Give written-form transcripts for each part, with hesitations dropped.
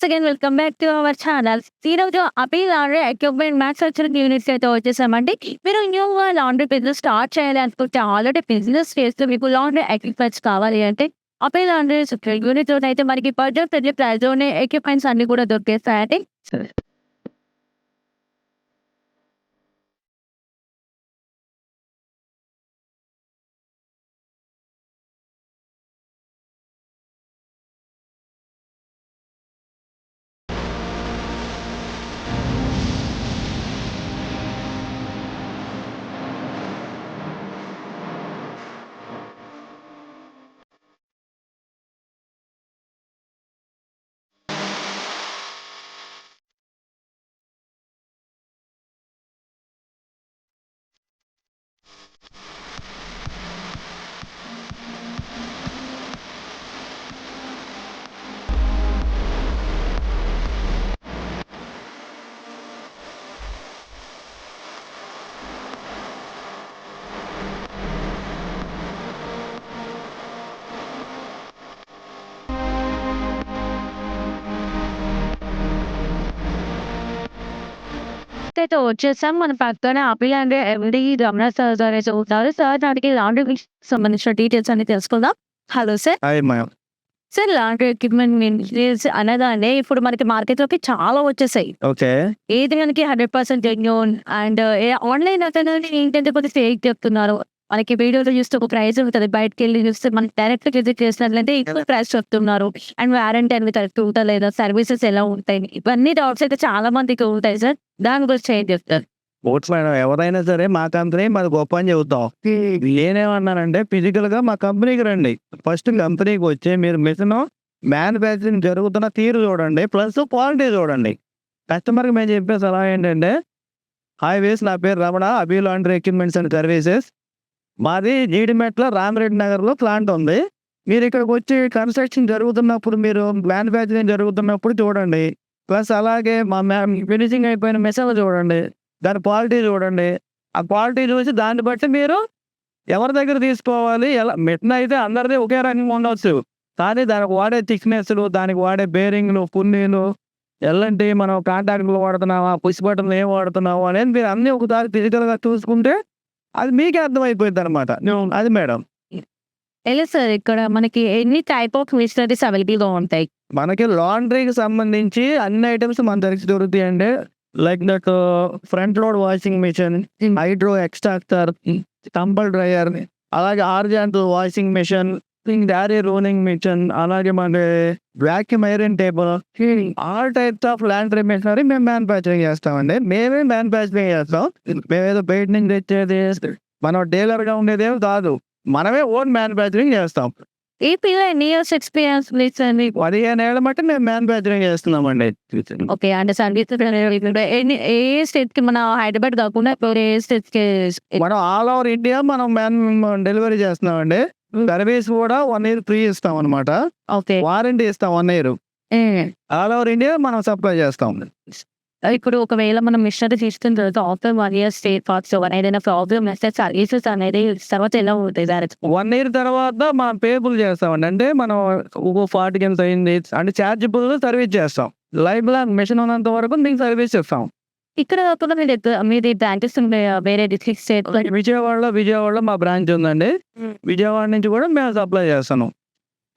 Again welcome back to our channel. ఈరోజు అపీ laundry equipment manufacturing యూనిట్స్‌కి అయితే వచ్చేసామండి. మీరు న్యూగా లాండ్రీ బిజినెస్ స్టార్ట్ చేయాలి అనుకుంటే ఆల్రెడీ బిజినెస్ చేస్తూ మీకు లాండ్రీ ఎక్విప్‌మెంట్స్ కావాలి అంటే అపీ లాండ్రీ యూనిట్‌లోనైతే మనకి బడ్జెట్ ఫ్రెండ్లీ ప్రైస్‌లోనే ఎక్విప్‌మెంట్స్ అన్నీ కూడా దొరికేస్తాయండి. అయితే వచ్చేసాం. మన పక్కన అపీ లాండ్రీ ఎండీ రమణ సార్ గారైతే ఉంటారు. సార్ అడిగి లాండ్రీకి సంబంధించిన డీటెయిల్స్ అన్ని తెలుసుకుందాం. Hello sir. Hi ma'am. Sir laundry equipment materials అనగానే ఇప్పుడు మనకి మార్కెట్‌లోకి చాలా వచ్చేసాయి. ఓకే. ఏది మనకి 100% జెన్యూన్ అండ్ ఆన్‌లైన్ అతనంటే ఏంటంటే కొద్దిగా ఫేక్ చెప్తున్నారు. మనకి వీడియోలో చూస్తే ఒక ప్రైస్ ఉంటది. బయటికెళ్ళి చూస్తే మనకి డైరెక్ట్‌గా విజిట్ చేసినట్లయితే ఎక్కువ ప్రైస్ చెప్తున్నారు. అండ్ వారంటీ అనేది కరెక్ట్ ఉంటదా లేదా? సర్వీసెస్ ఎలా ఉంటాయి? ఇవన్నీ డౌట్స్ అయితే చాలా మందికి ఉంటాయి సార్. దాని గురించి ఏం చెప్తారు? ఓట్స్ మేడం, ఎవరైనా సరే మా కంపెనీ మాది గొప్ప అని చెబుతాం. నేనేమన్నానంటే ఫిజికల్‌గా మా కంపెనీకి రండి. ఫస్ట్ కంపెనీకి వచ్చి మీరు మిషన్ మ్యానుఫ్యాక్చరింగ్ జరుగుతున్న తీరు చూడండి. ప్లస్ క్వాలిటీ చూడండి. కస్టమర్‌కి మేము చెప్పే సలహా ఏంటంటే, హాయ్ వేస్, నా పేరు Ramana, Abhi laundry equipments and services. మాది జీడిమెట్ల రామిరెడ్డి నగర్‌లో ప్లాంట్ ఉంది. మీరు ఇక్కడికి వచ్చి కన్‌స్ట్రక్షన్ జరుగుతున్నప్పుడు, మీరు మ్యానుఫ్యాక్చరింగ్ జరుగుతున్నప్పుడు చూడండి. ప్లస్ అలాగే మా ఫినిషింగ్ అయిపోయిన మెషిన్లు చూడండి. దాని క్వాలిటీ చూడండి. ఆ క్వాలిటీ చూసి దాన్ని బట్టి మీరు ఎవరి దగ్గర తీసుకోవాలి, ఎలా మిషన్ అయితే అందరిది ఒకే రకంగా ఉండొచ్చు. కానీ దానికి వాడే థిక్‌నెస్‌లు, దానికి వాడే బేరింగ్‌లు, పున్నీలు, ఎల్ఎన్‌టి మనం కాంటాక్ట్‌లు వాడుతున్నామా, పుష్ బటన్‌లు ఏం వాడుతున్నాము అనేది మీరు అన్నీ ఒకసారి ఫిజికల్‌గా చూసుకుంటే అది మీకే అర్థమైపోయిద్దనమాట. అది మేడం. ఎలా సార్ ఇక్కడ మనకి ఎన్ని టైప్ ఆఫ్ మిషనరీస్ అవైలబుల్‌గా ఉంటాయి? మనకి లాండ్రీకి సంబంధించి అన్ని ఐటెమ్స్ మన దగ్గర దొరుకుతాయండి. Like that front load washing machine, hydro extractor, tumble dryer, అలాగే హారిజాంటల్ వాషింగ్ మిషన్, డారీ రోలింగ్ మిషన్, అలాగే మన vacuum iron table, all types of laundry machinery మేము మ్యానుఫ్యాక్చరింగ్ చేస్తామండి. మేమే మ్యానుఫ్యాక్చరింగ్ చేస్తాం. మేమేదో బయట నుంచి తెచ్చేది, మనం డీలర్‌గా ఉండేదేమి కాదు. మనమే ఓన్ మ్యానుఫ్యాక్చరింగ్ చేస్తాం. ఏపీలో ఎన్ని ఇయర్స్ ఎక్స్‌పీరియన్స్ ఉంది సార్ మీకు? 15 ఏళ్ల మట్టి మేము మ్యానుఫ్యాక్చరింగ్ చేస్తున్నామండి. ఓకే. అంటే సర్వీస్ ఏ స్టేట్‌కి మన హైదరాబాద్ కాకుండా వేరే ఏ స్టేట్స్‌కి? మనం ఆల్ ఓవర్ ఇండియా మనం డెలివరీ చేస్తున్నామండి. సర్వీస్ కూడా 1 ఇయర్ ఫ్రీ ఇస్తాం అనమాట. ఓకే. వారంటీ ఇస్తాం 1 ఇయర్. హ్మ్. ఆల్ ఓవర్ ఇండియా మనం సప్లై చేస్తాం. ఇప్పుడు ఒకవేళ మనం మిషనరీ తీసుకున్న తర్వాత ఆఫ్టర్ 1 ఇయర్ స్టేట్ పార్ట్స్ ఏదైనా ప్రాబ్లమ్ వస్తే సర్వీసెస్ అనేది తర్వాత ఎలా ఉంటాయి సార్? 1 ఇయర్ తర్వాత మనం పేబుల్ చేస్తామండి. అంటే మనం 40కి ఎంత అయింది అంటే చార్జబుల్ సర్వీస్ చేస్తాం. లైవ్ మిషన్ ఉన్నంత వరకు మీకు సర్వీస్ ఇస్తాం. ఇక్కడ కాకుండా మీది బ్రాంచెస్ ఉన్నాయా వేరే డిస్ట్రిక్ట్ స్టేట్? విజయవాడలో మా బ్రాంచ్ ఉందండి. విజయవాడ నుంచి కూడా మేము సప్లై చేస్తున్నాం.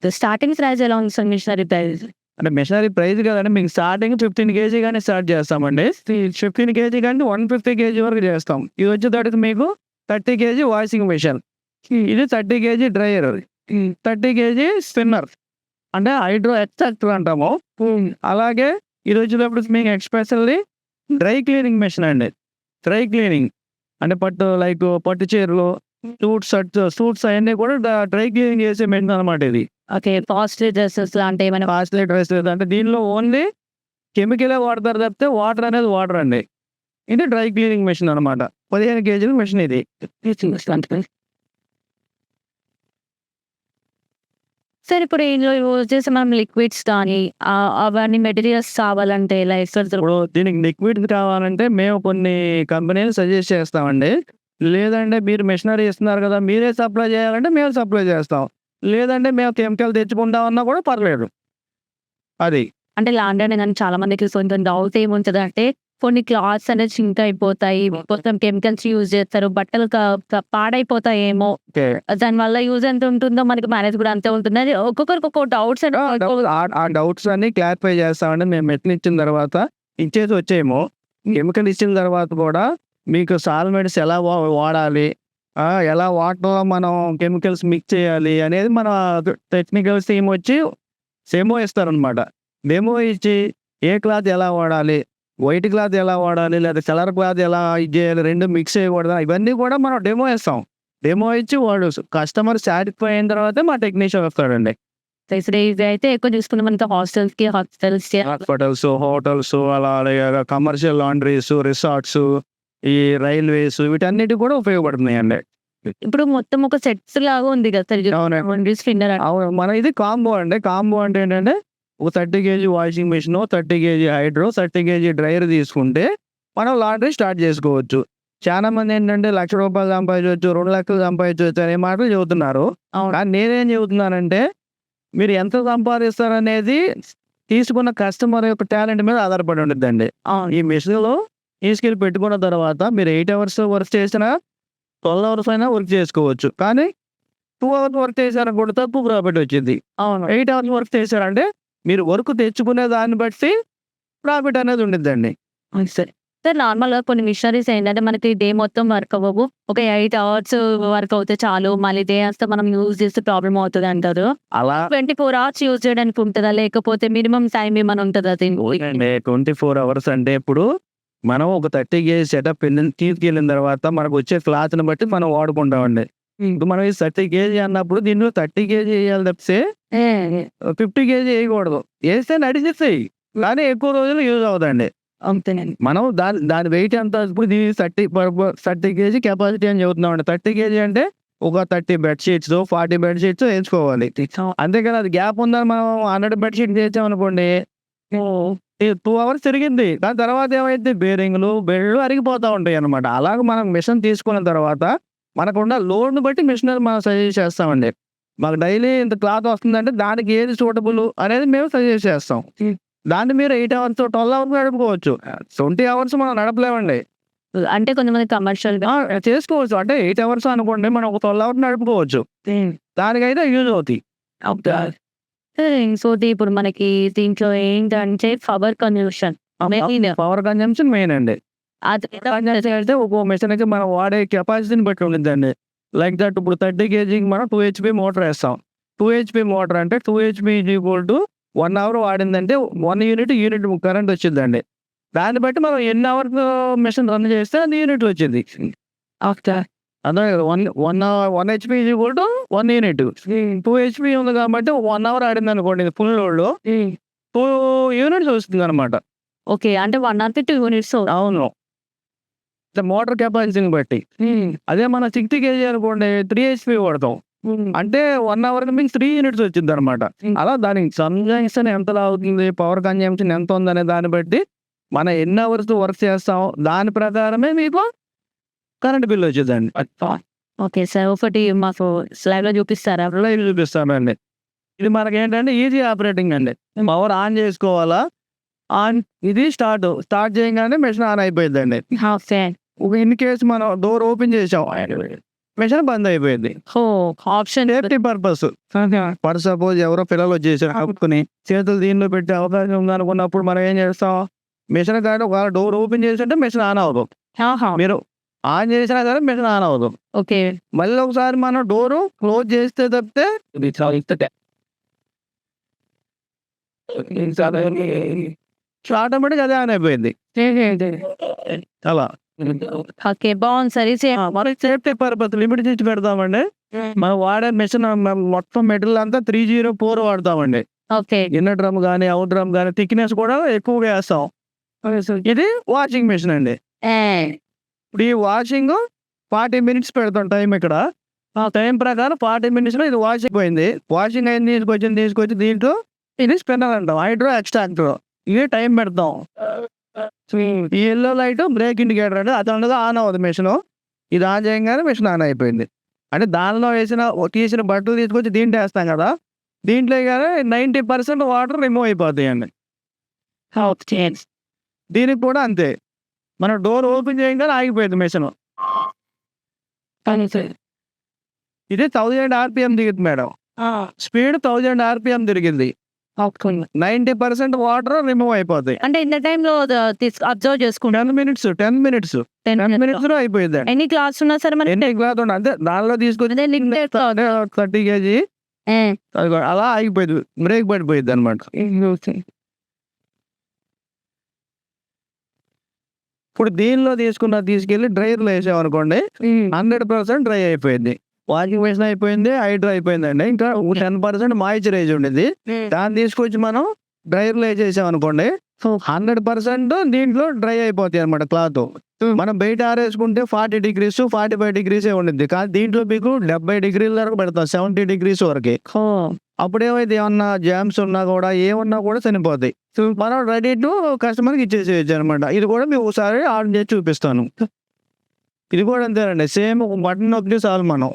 స్టార్టింగ్ ప్రైస్ ఎలా ఉంది సార్ మిషనరీ ప్రైస్? అంటే మిషనరీ ప్రైస్ కదండి, మీకు స్టార్టింగ్ 15 కేజీ గానే స్టార్ట్ చేస్తామండి. 15 కేజీ కానీ 150 కేజీ వరకు చేస్తాం. ఇది వచ్చేటప్పటికి మీకు 30 కేజీ వాషింగ్ మిషన్, ఇది 30 కేజీ డ్రైయర్, 30 కేజీ స్పిన్నర్ అంటే హైడ్రో ఎక్స్ట్రాక్టర్ అంటాము. అలాగే ఇది వచ్చేటప్పుడు మీకు ఎక్స్పెషల్లీ డ్రై క్లీనింగ్ మిషన్ అండి. డ్రై క్లీనింగ్ అంటే పట్టు చీరలు, సూట్స్ అవన్నీ కూడా డ్రై క్లీనింగ్ చేసే మిషన్ అనమాట ఇది. ఓకే. కాస్ట్లీ డ్రెసెస్ లాంటివి ఏమైనా? కాస్ట్లీ డ్రెస్ అంటే దీనిలో ఓన్లీ కెమికలే వాడతారు తప్పితే వాటర్ అనేది వాడరండి. ఇది డ్రై క్లీనింగ్ మిషన్ అనమాట. 15 కేజీల మిషన్ ఇది. సార్ ఇప్పుడు ఇందులో యూజ్ చేసే మనం లిక్విడ్స్ కానీ అవన్నీ మెటీరియల్స్ కావాలంటే ఎలా ఎక్కడ ఇప్పుడు దీనికి లిక్విడ్ కావాలంటే మేము కొన్ని కంపెనీలు సజెస్ట్ చేస్తామండి. లేదంటే మీరు మిషనరీ ఇస్తున్నారు కదా, మీరే సప్లై చేయాలంటే మేము సప్లై చేస్తాం. లేదంటే మేము కెమికల్ తెచ్చుకుంటామన్నా కూడా పర్లేదు. అది. అంటే లాండ్రీ అని చాలా మందికి కొంచెం డౌట్ ఏముంటదంటే కొన్ని క్లాత్స్ అనేది సింక్ అయిపోతాయి. మొత్తం కెమికల్స్ యూజ్ చేస్తారు. బట్టలు పాడైపోతాయేమో. ఓకే. దానివల్ల యూజ్ ఎంత ఉంటుందో మనకి మ్యారేజ్ కూడా అంతే ఉంటుంది. అది ఒక్కొక్కరికి ఒక్కో డౌట్స్ ఆ డౌట్స్ అన్ని క్లారిఫై చేస్తామండి. మేము మెటీరియల్ ఇచ్చిన తర్వాత ఇచ్చేసి వచ్చేమో కెమికల్ ఇచ్చిన తర్వాత కూడా మీకు సాల్వెంట్స్ ఎలా వాడాలి, ఎలా వాటర్లో మనం కెమికల్స్ మిక్స్ చేయాలి అనేది మన టెక్నికల్స్ టీమ్ వచ్చి డెమో ఇస్తారనమాట. డెమో ఇచ్చి ఏ క్లాత్ ఎలా వాడాలి, వైట్ క్లాత్ ఎలా వాడాలి, లేదా కలర్ క్లాత్ ఎలా ఇది చేయాలి, రెండు మిక్స్ చేయకూడదు, ఇవన్నీ కూడా మనం డెమో ఇస్తాం. డెమో ఇచ్చి వాడు కస్టమర్ సాటిస్ఫై అయిన తర్వాతే మా టెక్నీషియన్ వస్తాడండి. ఇది అయితే ఎక్కువ చూసుకున్నాం మనకి హాస్టల్స్‌కి హాస్పిటల్స్, హోటల్స్, అలా కమర్షియల్ లాండ్రీస్, రిసార్ట్స్, ఈ రైల్వేస్ వీటన్నిటికి కూడా ఉపయోగపడుతున్నాయండి. ఇప్పుడు మొత్తం ఒక సెట్స్ లాగా ఉంది కదా! అవునండి. స్పిన్నర్ అవును. మన ఇది కాంబో అండి. కాంబో అంటే ఏంటంటే ఒక 30 KG washing machine, 30 KG hydro, 30 KG dryer తీసుకుంటే మనం లాండ్రీ స్టార్ట్ చేసుకోవచ్చు. చాలా మంది ఏంటంటే రూ. 1,00,000 సంపాదించవచ్చు, 2,00,000 సంపాదించవచ్చు అనే మాటలు చెబుతున్నారు. కానీ నేనేం చెబుతున్నానంటే మీరు ఎంత సంపాదిస్తారనేది తీసుకున్న కస్టమర్ యొక్క టాలెంట్ మీద ఆధారపడి ఉండిద్దండి. ఈ మెషిన్‌లో తీసుకెళ్ళి పెట్టుకున్న తర్వాత మీరు 8 అవర్స్ వర్క్ చేసినా, 12 అవర్స్ అయినా వర్క్ చేసుకోవచ్చు. కానీ 2 అవర్స్ వర్క్ చేశారనుకోండి తక్కువ ప్రాఫిట్ వచ్చిద్ది. 8 అవర్స్ వర్క్ చేశారంటే మీరు వర్క్ తెచ్చుకునే దాన్ని బట్టి ప్రాఫిట్ అనేది ఉండిద్దండి. సరే. సార్ నార్మల్‌గా కొన్ని మిషనరీస్ ఏంటంటే మనకి డే మొత్తం వర్క్ అవ్వవు. ఒక 8 అవర్స్ వర్క్ అవుతే చాలు. మళ్ళీ డే అంతా మనం యూజ్ చేస్తే ప్రాబ్లమ్ అవుతది అంటారు. అలా 24 అవర్స్ యూజ్ చేయడానికి ఉంటదా? లేకపోతే మినిమమ్ టైమ్ ఏమైనా ఉంటదా దీనికి? అండి 24 అవర్స్ అంటే ఇప్పుడు మనం ఒక 30 కేజీ సెటప్ తీసుకెళ్ళిన తర్వాత మనకు వచ్చే క్లాత్‌ని బట్టి మనం వాడుకుంటామండి. ఇప్పుడు మనం ఈ 30 కేజీ అన్నప్పుడు దీనిలో 30 కేజీ ఎయ్యాలి తప్పితే 50 కేజీ ఎయకూడదు. ఏస్తే నడిచేస్తాయి. కానీ ఎక్కువ రోజులు యూజ్ అవ్వదండి. అంతేనండి. మనం దాని వెయిట్ ఎంత ఇప్పుడు దీని 30 కేజీ కెపాసిటీ అని చెబుతున్నామండి. 30 కేజీ అంటే ఒక 30 బెడ్ షీట్స్, 40 బెడ్ షీట్స్ ఎంచుకోవాలి. అంతేకాని అది గ్యాప్ ఉందని మనం 100 బెడ్ షీట్ చేసామనుకోండి 2 అవర్స్ తిరిగింది. దాని తర్వాత ఏమైద్ది బేరింగ్‌లు, బెల్డ్‌లు అరిగిపోతా ఉంటాయన్నమాట. అలాగే మనం మిషన్ తీసుకున్న తర్వాత మనకున్న లోడ్‌ని బట్టి మిషనరీ మనం సజెస్ట్ చేస్తామండి. మాకు డైలీ ఇంత క్లాత్ వస్తుందంటే దానికి ఏది సూటబుల్ అనేది మేము సజెస్ట్ చేస్తాం. దాన్ని మీరు 8 అవర్స్, 12 అవర్స్ నడుపుకోవచ్చు. 20 అవర్స్ మనం నడపలేమండి. అంటే కొంతమంది కమర్షియల్‌గా చేసుకోవచ్చు. అంటే 8 అవర్స్ అనుకోండి మనం ఒక 12 అవర్స్ నడుపుకోవచ్చు. దానికైతే యూజ్ అవుతాయి. సో, ఇప్పుడు మనకి దీంట్లో ఏంటంటే power consumption main. Power consumption main అండి. అది కన్జంప్షన్ అయితే ఒక్కో మిషన్‌కి మనం వాడే కెపాసిటీని బట్టి ఉండిద్దండి. లైక్ దట్ ఇప్పుడు 30 కేజీకి మనం 2 హెచ్‌పీ మోటార్ ఏస్తాం. 2 హెచ్‌పీ మోటార్ అంటే 2 HP is equal to 1 hour వాడిందంటే 1 యూనిట్ కరెంట్ వచ్చిద్దండి. దాన్ని బట్టి మనం ఎన్ని అవర్స్ మిషన్ రన్ చేస్తే అన్ని యూనిట్లు వచ్చిద్ది. అదే 1 HP is equal to 1 unit. 2 HP ఉంది కాబట్టి 1 అవర్ ఆడిందనుకోండి ఫుల్ లోడ్‌లో 2 యూనిట్స్ వస్తుందన్నమాట. ఓకే. అంటే 1 అవర్‌కి 2 యూనిట్స్. అవును. మోటార్ కెపాసిటీని బట్టి. అదే మన 60 కేజీ అనుకోండి 3 హెచ్‌పీ వాడతాం. అంటే 1 అవర్‌కి మీకు 3 యూనిట్స్ వచ్చిద్దనమాట. అలా దానికి కన్జంప్షన్ ఎంత అవుతుంది, పవర్ కన్జంప్షన్ ఎంత ఉందనే దాన్ని బట్టి మనం ఎన్ని అవర్స్ వర్క్ చేస్తాం దాని ప్రకారమే మీకు కరెంట్ బిల్ వచ్చిద్దండి. Okay sir. ఒకటి మాకు స్లైడ్‌లో చూపిస్తారా? లైవ్ చూపిస్తానండి. ఇది మనకేంటంటే ఈజీ ఆపరేటింగ్ అండి. పవర్ ఆన్ చేసుకోవాలా, ఇది స్టార్ట్ చేయంగానే మెషిన్ ఆన్ అయిపోయిద్దండి. ఓకే. ఇన్ కేస్ మనం డోర్ ఓపెన్ చేసాం మెషిన్ బంద్ అయిపోయింది. Option safety purpose. For suppose ఎవరో పిల్లలు వచ్చేసారు ఆపుకుని చేతులు దీనిలో పెట్టే అవకాశం ఉందనుకున్నప్పుడు మనం ఏం చేస్తాం, మెషిన్ కానీ ఒకవేళ డోర్ ఓపెన్ చేస్తుంటే మెషిన్ ఆన్ అవ్వదు. మీరు ఆన్ చేసినా సరే మెషిన్ ఆన్ అవ్వదు. ఓకే. మళ్ళీ ఒకసారి మనం డోరు క్లోజ్ చేస్తే తప్పితే ఆటోమేటిక్ అదే ఆన్ అయిపోయింది. అలా ఓకే. బాగుంది సార్. మనకి సేఫ్టీ పర్పస్ లిమిట్ ఇచ్చి పెడతామండి. మనం వాడే మెషిన్ మొత్తం మెటీరియల్ అంతా 304 వాడతామండి. ఓకే. ఇన్నర్ డ్రమ్ కానీ అవుట్ డ్రమ్ కానీ థిక్నెస్ కూడా ఎక్కువగా వేస్తాం. ఇది వాషింగ్ మెషిన్ అండి. ఇప్పుడు ఈ వాషింగ్ 40 మినిట్స్ పెడతాం టైం ఇక్కడ. ఆ టైం ప్రకారం 40 మినిట్స్‌లో ఇది వాష్ అయిపోయింది. వాషింగ్ అయింది తీసుకొచ్చి దీంట్లో ఇది స్పిన్నర్ అంటాం. Hydro extractor. ఇది టైం పెడతాం. ఈ యెల్లో లైట్ బ్రేక్ ఇండికేటర్ అంటే అది ఉండగా ఆన్ అవ్వదు మెషిన్. ఇది ఆన్ చేయగానే మెషిన్ ఆన్ అయిపోయింది. అంటే దానిలో తీసిన బట్టలు తీసుకొచ్చి దీంట్లో వేస్తాం కదా, దీంట్లో కానీ 90% వాటర్ రిమూవ్ అయిపోతాయండి. ఓకే. దీనికి కూడా అంతే. మనం డోర్ ఓపెన్ చేయంగానే ఆగిపోయింది మెషిను. ఇది 1000 ఆర్‌పిఎం దిగుద్ది మేడం. స్పీడ్ 1000 ఆర్‌పిఎం తిరిగింది. 90% వాటర్ రిమూవ్ అయిపోతాయి. అంటే ఇంత టైంలో అబ్జర్వ్ చేసుకుంటాం. 10 మినిట్స్ 10 మినిట్స్‌లో అయిపోయిద్దండి. ఎన్ని క్లాస్ ఉన్నా సరే మనకి ఎన్ని గ్లాస్ ఉండ అంతే దానిలో తీసుకొచ్చి అదే లిమిటెడ్ 30 కేజీ అదిగో అలా ఆగిపోయింది. బ్రేక్ పడిపోయిద్దనమాట. ఇప్పుడు దీనిలో తీసుకెళ్ళి డ్రైయర్‌లో ఏసామనుకోండి 100% డ్రై అయిపోయిద్ది. వాషింగ్ మెషిన్ అయిపోయింది, హైడ్రో అయిపోయిందండి. ఇంకా 10% మాయిశ్చరైజ్ ఉండిద్ది. దాన్ని తీసుకొచ్చి మనం డ్రైయర్‌లో ఏసేసామనుకోండి 100% దీంట్లో డ్రై అయిపోతాయి అనమాట క్లాత్. మనం బయట ఆరేసుకుంటే 40 డిగ్రీస్ 45 డిగ్రీసే ఉండిద్ది. కానీ దీంట్లో మీకు 70 డిగ్రీల వరకు పెడతాం. 70 డిగ్రీస్ వరకి. అప్పుడేమైతే ఏమన్నా జామ్స్ ఉన్నా కూడా ఏమున్నా కూడా చనిపోతాయి. మనం రెడీ టు కస్టమర్‌కి ఇచ్చేసేయచ్చు అనమాట. ఇది కూడా మీకు ఒకసారి ఆన్ చేసి చూపిస్తాను. ఇది కూడా అంతేనండి. సేమ్ బటన్ నొక్కితే చాలు మనం.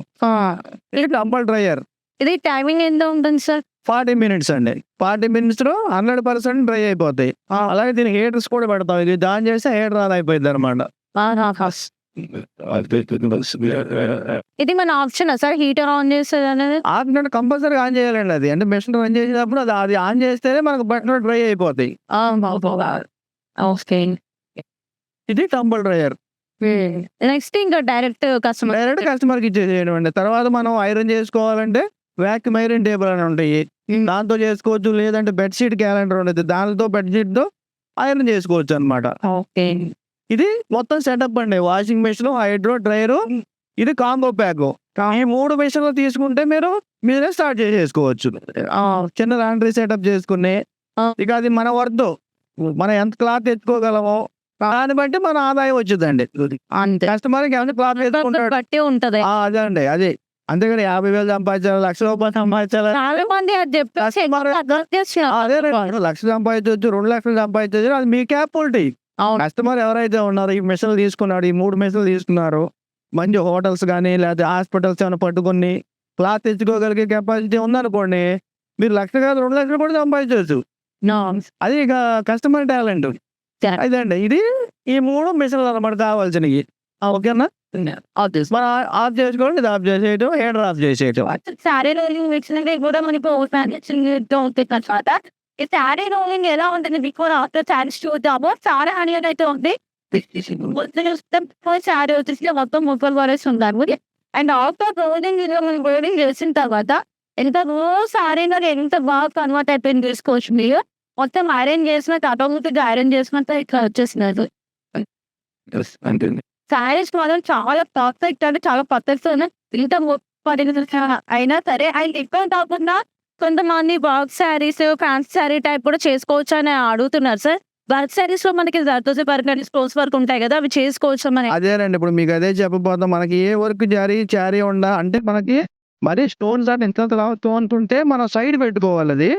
ఇది డబుల్ డ్రైయర్. ఇది టైమింగ్ ఎంత ఉంటుంది సార్? 40 మినిట్స్ అండి. 40 మినిట్స్‌లో 100% డ్రై అయిపోతాయి. అలాగే దీనికి హీటర్స్ కూడా పెడతాం. ఇది ఆన్ చేస్తే హీటర్ ఆన్ అయిపోయిద్దనమాట. ఇది మన ఆప్షనా సార్ హీటర్ ఆన్ చేసేది అనేది? ఆన్ అంటే కంపల్సరీగా ఆన్ చేయాలండి అది. అంటే మెషిన్ రన్ చేసేటప్పుడు అది ఆన్ చేస్తేనే మనకు బటన్‌లో డ్రై అయిపోతాయి. ఓకే. ఇది టంబుల్ డ్రైయర్. నెక్స్ట్ ఇంకా డైరెక్ట్ డైరెక్ట్ కస్టమర్‌కి ఇచ్చేసేయడం అండి. తర్వాత మనం ఐరన్ చేసుకోవాలంటే వాక్యూమ్ ఐరన్ టేబుల్ అని ఉంటాయి. దాంతో చేసుకోవచ్చు. లేదంటే బెడ్‌షీట్ క్యాలెండర్ ఉండిద్ది. దానితో బెడ్‌షీట్‌తో ఐరన్ చేసుకోవచ్చు అనమాట. ఓకే. ఇది మొత్తం సెటప్ అండి. వాషింగ్ మెషిన్, హైడ్రో, డ్రైయరు, ఇది కాంబో ప్యాకు. ఈ 3 మెషిన్‌లు తీసుకుంటే మీరే స్టార్ట్ చేసేసుకోవచ్చు. చిన్న లాండ్రీ సెటప్ చేసుకుని ఇక అది మన వర్త్. మనం ఎంత క్లాత్ తెచ్చుకోగలమో దాన్ని బట్టి మన ఆదాయం వచ్చిద్దండి. అంతే. కస్టమర్‌కి ఏమైనా క్లాత్ తెచ్చుకుంటాడు. బట్టి ఉంటది. అదే అండి. అదే. అంతేగాని 50,000 సంపాదించాలి, ₹1,00,000 సంపాదించాలి. చాలా మంది అది చెప్పేసి అదే 1,00,000 సంపాదించొచ్చు, 2,00,000 సంపాదించొచ్చు. అది మీ క్యాపబిలిటీ. కస్టమర్ ఎవరైతే ఉన్నారో ఈ మెషిన్‌లు తీసుకున్నాడు, ఈ 3 మెషిన్‌లు తీసుకున్నారు. మంచి హోటల్స్ గానీ లేకపోతే హాస్పిటల్స్ ఏమైనా పట్టుకొని క్లాత్ తెచ్చుకోగలిగే కెపాసిటీ ఉందనుకోండి, మీరు 1,00,000 కాదు 2,00,000 కూడా సంపాదించొచ్చు. అది ఇక కస్టమర్ టాలెంట్. అదండి. ఇది ఈ 3 మెషిన్‌లు అన్నమాట కావాల్సినయి. ఓకేనా? మనం ఆఫ్ చేసుకోవడం, ఇది ఆఫ్ చేసేయటం, హీటర్ ఆఫ్ చేసేయటం. శారీ రోలింగ్ మిషన్ కూడా మనకి తర్వాత ఈ శారీ రోలింగ్ ఎలా ఉంటుంది బిఫోర్ ఆఫ్టర్ శారీస్ చూద్దాము. చాలా అనేది అయితే ఉంది. శారీ వచ్చేసి మొత్తం 30 వరకు ఉంటారు. అండ్ ఆఫ్టర్ రోలింగ్ చేసిన తర్వాత ఎంత శారీలో ఎంత బాగా కన్వర్ట్ అయిపోయింది తీసుకోవచ్చు మీరు. మొత్తం ఐరన్ చేసినట్టు ఆటోమేటిక్‌గా ఐరన్ చేసినట్టు ఇట్లా వచ్చేసినట్టు. శారీస్ మాత్రం చాలా పర్ఫెక్ట్ అంటే చాలా పర్ఫెక్ట్ ఇంత అయినా సరే అండ్ ఇక్కడ కాకుండా కొంతమంది work saris, fancy sari type కూడా చేసుకోవచ్చు అని అడుగుతున్నారు సార్. వర్క్ శారీస్ లో మనకి జర్దోసి వర్క్ అని స్టోన్స్ వర్క్ ఉంటాయి కదా, అవి చేసుకోవచ్చు మరి? అదేనండి. ఇప్పుడు మీకు అదే చెప్పబోతాం. మనకి ఏ వర్క్ చారీ ఉండా అంటే మనకి మరి స్టోన్స్ అంటే ఎంత స్టోన్స్ ఉంటే మనం సైడ్ పెట్టుకోవాలి అది.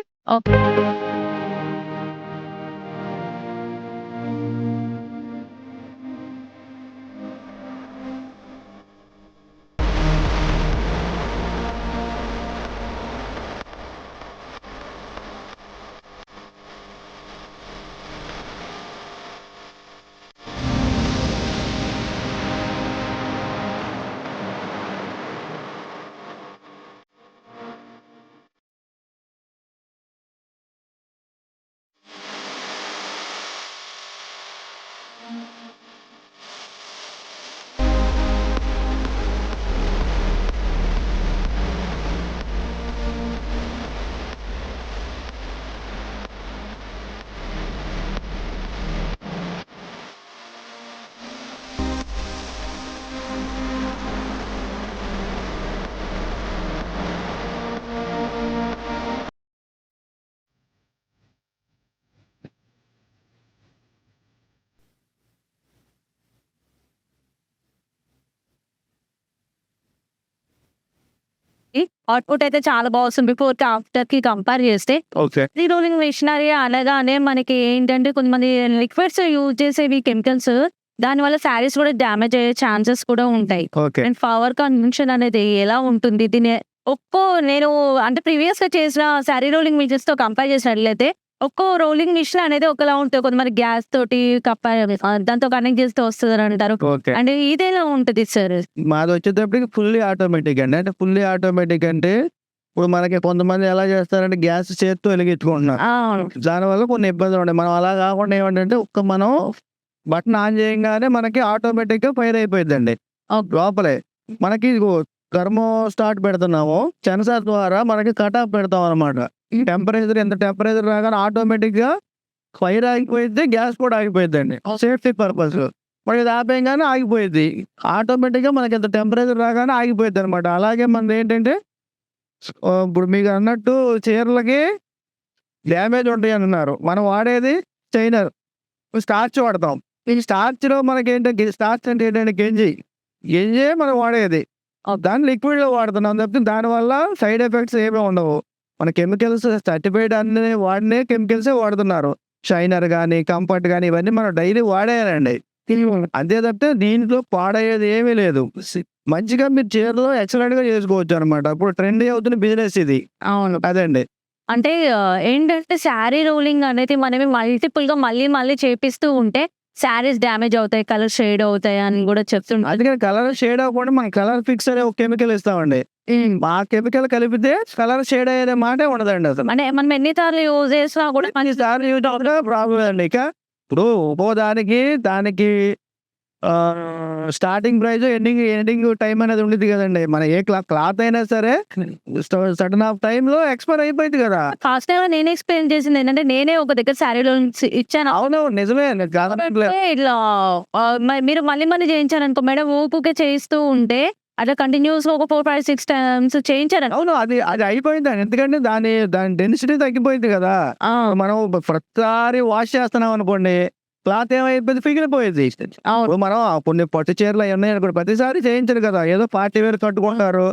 అవుట్‌పుట్ అయితే చాలా బా వస్తుంది. బిఫోర్‌కి, ఆఫ్టర్‌కి కంపేర్ చేస్తే. ఓకే. ఈ రోలింగ్ మెషినరీ అనగానే మనకి ఏంటంటే కొంతమంది లిక్విడ్స్ యూజ్ చేసేవి కెమికల్స్ దానివల్ల శారీస్ కూడా డ్యామేజ్ అయ్యే ఛాన్సెస్ కూడా ఉంటాయి. ఓకే. అండ్ పవర్ కన్జంప్షన్ అనేది ఎలా ఉంటుంది? నేను అంటే ప్రీవియస్‌గా చేసిన శారీ రోలింగ్ మిషన్స్‌తో కంపేర్ చేసినట్లయితే ఒక్కో రోలింగ్ మిషన్ అనేది ఒకలా ఉంటది. కొంతమంది గ్యాస్ తోటి దాంతో కనెక్ట్ చేస్తే వస్తదని అంటారు. ఓకే. అంటే ఇదెలా ఉంటది సార్? మాదొచ్చేటప్పటికి ఫుల్లీ ఆటోమేటిక్ అండి. అంటే ఫుల్లీ ఆటోమేటిక్ అంటే ఇప్పుడు మనకి కొంతమంది ఎలా చేస్తారంటే గ్యాస్ చేత్తో వెలిగించుకుంటున్నారు. అవును. దానివల్ల కొన్ని ఇబ్బందులున్నాయి. మనం అలా కాకుండా ఏమంటంటే మనం బటన్ ఆన్ చేయంగానే మనకి ఆటోమేటిక్‌గా ఫైర్ అయిపోయిద్దండి. ఓకే. లోపలే. మనకి ఇదిగో థర్మోస్టాట్ పెడుతున్నాము. సెన్సార్ ద్వారా మనకి కట్ ఆఫ్ పెడతామనమాట. టెంపరేచర్ ఎంత టెంపరేచర్ రాగానే ఆటోమేటిక్‌గా ఫైర్ ఆగిపోయిద్ది. గ్యాస్ కూడా ఆగిపోయిద్దండి. Safety purpose. మరి ఇది ఆపేయంగానే ఆగిపోయిద్ది. ఆటోమేటిక్‌గా మనకి ఎంత టెంపరేచర్ రాగానే ఆగిపోయిద్దనమాట. అలాగే మనదేంటంటే ఇప్పుడు మీరన్నట్టు చీరలకి డ్యామేజ్ ఉంటాయన్నారు. మనం వాడేది చైనర్. స్టార్చ్ వాడతాం. ఈ స్టార్చ్‌లో మనకేంటి స్టార్చ్ అంటే ఏంటంటే గంజి. గంజే మనం వాడేది. దాన్ని లిక్విడ్‌లో వాడుతున్నాం తప్పితే దానివల్ల సైడ్ ఎఫెక్ట్స్ ఏమి ఉండవు. మన కెమికల్స్ సర్టిఫైడ్ అన్ని వాడినే కెమికల్సే వాడుతున్నారు. షైనర్ గాని, కంఫర్ట్ గాని ఇవన్నీ మనం డైలీ వాడేయాలండి. అంతే తప్పితే దీంట్లో పాడయ్యేది ఏమీ లేదు. మంచిగా మీరు చీరలో ఎక్సలెంట్‌గా చేసుకోవచ్చనమాట. ఇప్పుడు ట్రెండీ అవుతున్న బిజినెస్ ఇది. అవును. అదండి. అంటే ఏంటంటే శారీ రోలింగ్ అనేది మనమే మల్టిపుల్‌గా మళ్ళీ చేపిస్తూ ఉంటే శారీస్ డ్యామేజ్ అవుతాయి. కలర్ షేడ్ అవుతాయి అని గూడా చెప్తుంటారు. అందుకని కలర్ షేడ్ అవ్వకుండా మనం కలర్ ఫిక్స్ అనే ఒక కెమికల్ ఇస్తామండి. ఆ కెమికల్ కలిపితే కలర్ షేడ్ అయ్యే మాటే ఉండదండి అసలు. అంటే మనం ఎన్ని సార్లు యూజ్ చేసినా కూడా ఎన్ని సార్లు యూజ్ అవుతున్నా ప్రాబ్లమ్ లేదండి. ఇక ఇప్పుడు ఒక్కో దానికి స్టార్టింగ్ ప్రైస్ ఎండింగ్ టైమ్ అనేది ఉండిద్ది కదండీ. మన ఏ క్లాత్ అయినా సరే సర్టెన్ ఆఫ్ టైమ్‌లో ఎక్స్‌పైర్ అయిపోయిద్ది కదా! ఫస్ట్ టైమ్ నేనే ఎక్స్‌పీరియన్స్ చేసింది ఏంటంటే నేనే ఒక దగ్గర శారీ రోలింగ్స్ ఇచ్చాను. అవును. నిజమే. కాదనట్లేదు. అంటే ఇట్లా మీరు మళ్ళీ చేయించారనుకో మేడం ఊకుకే చేయిస్తూ ఉంటే అట్లా కంటిన్యూస్‌గా ఒక 4, 5, 6 టైమ్స్ చేయించారనుకో. అవును. అది అయిపోయిందండి. ఎందుకంటే దాని డెన్సిటీ తగ్గిపోయింది కదా! ఆ! మనం ప్రతిసారి వాష్ చేస్తున్నాం అనుకోండి, క్లాత్ ఏమైపోద్ది పిగిలిపోయిద్ది. అవును. ఇప్పుడు మనం కొన్ని పట్టు చీరలు అయి ఉన్నాయనుకోండి ప్రతిసారి చేయించరు కదా! ఏదో పార్టీ వేర్ కట్టుకుంటారు.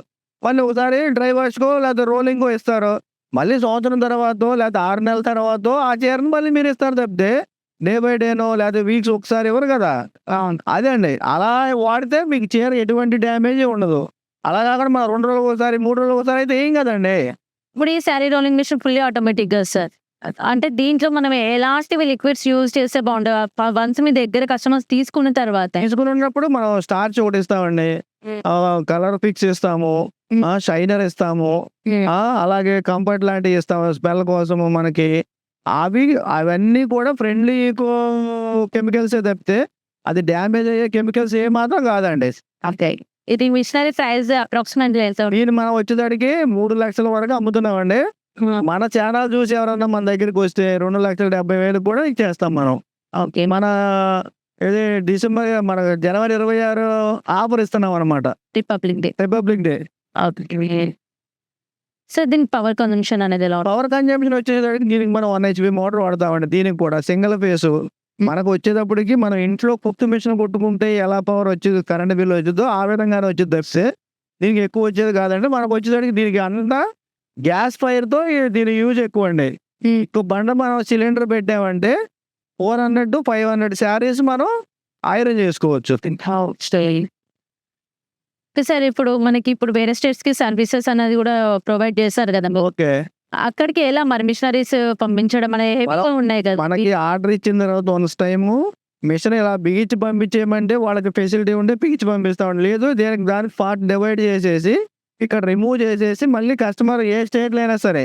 మళ్ళీ ఒకసారి డ్రై వాష్‌కో లేకపోతే రోలింగ్‌కో ఇస్తారు. మళ్ళీ సంవత్సరం తర్వాతో లేకపోతే 6 నెలల తర్వాతో ఆ చీరను మళ్ళీ మీరు ఇస్తారు తప్పితే డే బై డేనో లేకపోతే వీక్స్ ఒకసారి ఇవ్వరు కదా! అవును. అదే అండి. అలా వాడితే మీకు చీర ఎటువంటి డ్యామేజే ఉండదు. అలా కాకుండా మనం 2 రోజులకోసారి, 3 రోజులకోసారి అయితే ఏం కాదండి. ఇప్పుడు ఈ sari rolling machine fully automatic కదా సార్. అంటే దీంట్లో మనం ఎలాంటివి లిక్విడ్స్ యూజ్ చేస్తే బావుంటది? వన్స్ మీ దగ్గర కస్టమర్స్ తీసుకున్న తర్వాత తీసుకున్నప్పుడు మనం స్టార్చ్ ఒకటి ఇస్తామండి. కలర్ ఫిక్స్ ఇస్తాము. షైనర్ ఇస్తాము. అలాగే కంఫర్ట్ లాంటివి ఇస్తాము స్మెల్ కోసము మనకి. అవన్నీ కూడా ఫ్రెండ్లీ ఈకో కెమికల్సే తప్పితే అది డ్యామేజ్ అయ్యే కెమికల్స్ ఏమాత్రం కాదండి. ఓకే. ఇది మిషనరీ ప్రైస్ అప్రాక్సిమేట్‌లీ ఎంత ఉంటుంది? దీన్ని మనం వచ్చేసరికి 3,00,000 వరకు అమ్ముతున్నామండి. మన ఛానల్ చూసి ఎవరన్నా మన దగ్గరికి వస్తే 2,70,000 కూడా ఇచ్చేస్తాం మనం. ఓకే. మన మన జనవరి 26 ఆఫర్ ఇస్తున్నాం అనమాట. Republic day. Republic day. Okay. Sir దీని పవర్ కన్జంప్షన్ అనేది ఎలా ఉంటుంది? పవర్ కన్జంప్షన్ వచ్చేసరికి దీనికి మనం 1 హెచ్‌పీ మోటార్ వాడతామండి. దీనికి కూడా సింగిల్ ఫేసు. మనకు వచ్చేటప్పటికి మనం ఇంట్లో కుట్టు మిషన్ కొట్టుకుంటే ఎలా పవర్ వచ్చేది కరెంట్ బిల్ వచ్చిద్దో ఆ విధంగానే వచ్చిద్ది తప్పితే దీనికి ఎక్కువ వచ్చేది కాదండి. మనకు వచ్చేసరికి దీనికి అంతా గ్యాస్ ఫైర్‌తో దీని యూజ్ ఎక్కువండి. ఇప్పుడు బండ మనం సిలిండర్ పెట్టామంటే 400, 500 శారీస్ మనం ఐరన్ చేసుకోవచ్చు. సార్ ఇప్పుడు మనకి వేరే స్టేట్స్‌కి సర్వీసెస్ అనేది కూడా ప్రొవైడ్ చేస్తారు కదా! ఓకే. అక్కడికి ఎలా మరి మిషనరీస్ పంపించడం అనేవి ఎక్కువ ఉన్నాయి కదా! మనకి ఆర్డర్ ఇచ్చిన తర్వాత వన్స్ టైము మిషన్ ఇలా బిగించి పంపించేయమంటే వాళ్ళకి ఫెసిలిటీ ఉంటే బిగించి పంపిస్తామండి. లేదు దానికి పార్ట్ డివైడ్ చేసేసి ఇక్కడ రిమూవ్ చేసేసి మళ్ళీ కస్టమర్ ఏ స్టేట్‌లో అయినా సరే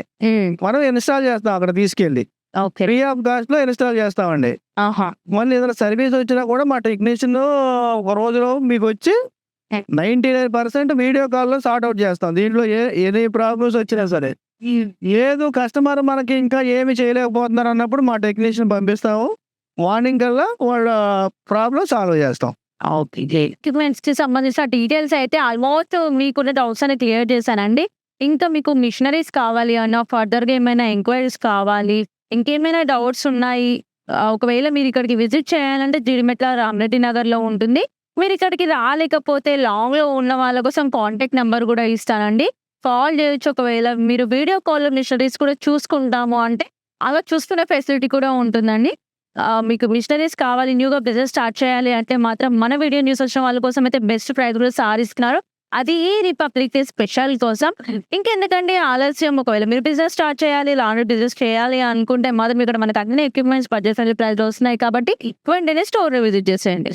మనం ఇన్‌స్టాల్ చేస్తాం అక్కడ తీసుకెళ్ళి. ఓకే. ఫ్రీ ఆఫ్ కాస్ట్‌లో ఇన్‌స్టాల్ చేస్తామండి. ఆహా! మళ్ళీ ఏదైనా సర్వీస్ వచ్చినా కూడా మా టెక్నీషియన్ ఒక రోజులో మీకొచ్చి 99% వీడియో కాల్‌లో సార్ట్ ఔట్ చేస్తాం. దీంట్లో ఎనీ ప్రాబ్లమ్స్ వచ్చినా సరే. లేదు కస్టమర్ మనకి ఇంకా ఏమి చేయలేకపోతున్నారు అన్నప్పుడు మా టెక్నీషియన్ పంపిస్తాము. మార్నింగ్ కల్లా వాళ్ళ ప్రాబ్లమ్ సాల్వ్ చేస్తాం. ఓకే. ఎక్విప్‌మెంట్స్‌కి సంబంధించిన డీటెయిల్స్ అయితే ఆల్మోస్ట్ మీకున్న డౌట్స్ అన్ని క్లియర్ చేశానండి. ఇంకా మీకు మిషనరీస్ కావాలి అన్నా, ఫర్దర్‌గా ఏమైనా ఎంక్వైరీస్ కావాలి, ఇంకేమైనా డౌట్స్ ఉన్నాయి. ఒకవేళ మీరు ఇక్కడికి విజిట్ చేయాలంటే జీడిమెట్ల రామరెడ్డి నగర్‌లో ఉంటుంది. మీరు ఇక్కడికి రాలేకపోతే లాంగ్‌లో ఉన్న వాళ్ళ కోసం కాంటాక్ట్ నంబర్ కూడా ఇస్తానండి. కాల్ చేయొచ్చు. ఒకవేళ మీరు వీడియో కాల్‌లో మిషనరీస్ కూడా చూసుకుంటాము అంటే, అలా చూసుకునే ఫెసిలిటీ కూడా ఉంటుందండి. మీకు మిషనరీస్ కావాలి, న్యూగా బిజినెస్ స్టార్ట్ చేయాలి అంటే మాత్రం మన వీడియో న్యూస్ వచ్చిన వాళ్ళ కోసం అయితే బెస్ట్ ప్రైస్ కూడా సార్ ఇస్తున్నారు. అది రిపబ్లిక్ డే స్పెషల్ కోసం. ఇంకెందుకండి ఆలస్యం, ఒకవేళ మీరు బిజినెస్ స్టార్ట్ చేయాలి, లాండ్రీ బిజినెస్ చేయాలి అనుకుంటే మాత్రం ఇక్కడ మనకు అన్ని ఎక్విప్‌మెంట్స్ బడ్జెట్ ఫ్రెండ్లీ ప్రైస్‌లో వస్తున్నాయి కాబట్టి వెంటనే స్టోర్‌ని విజిట్ చేసేయండి.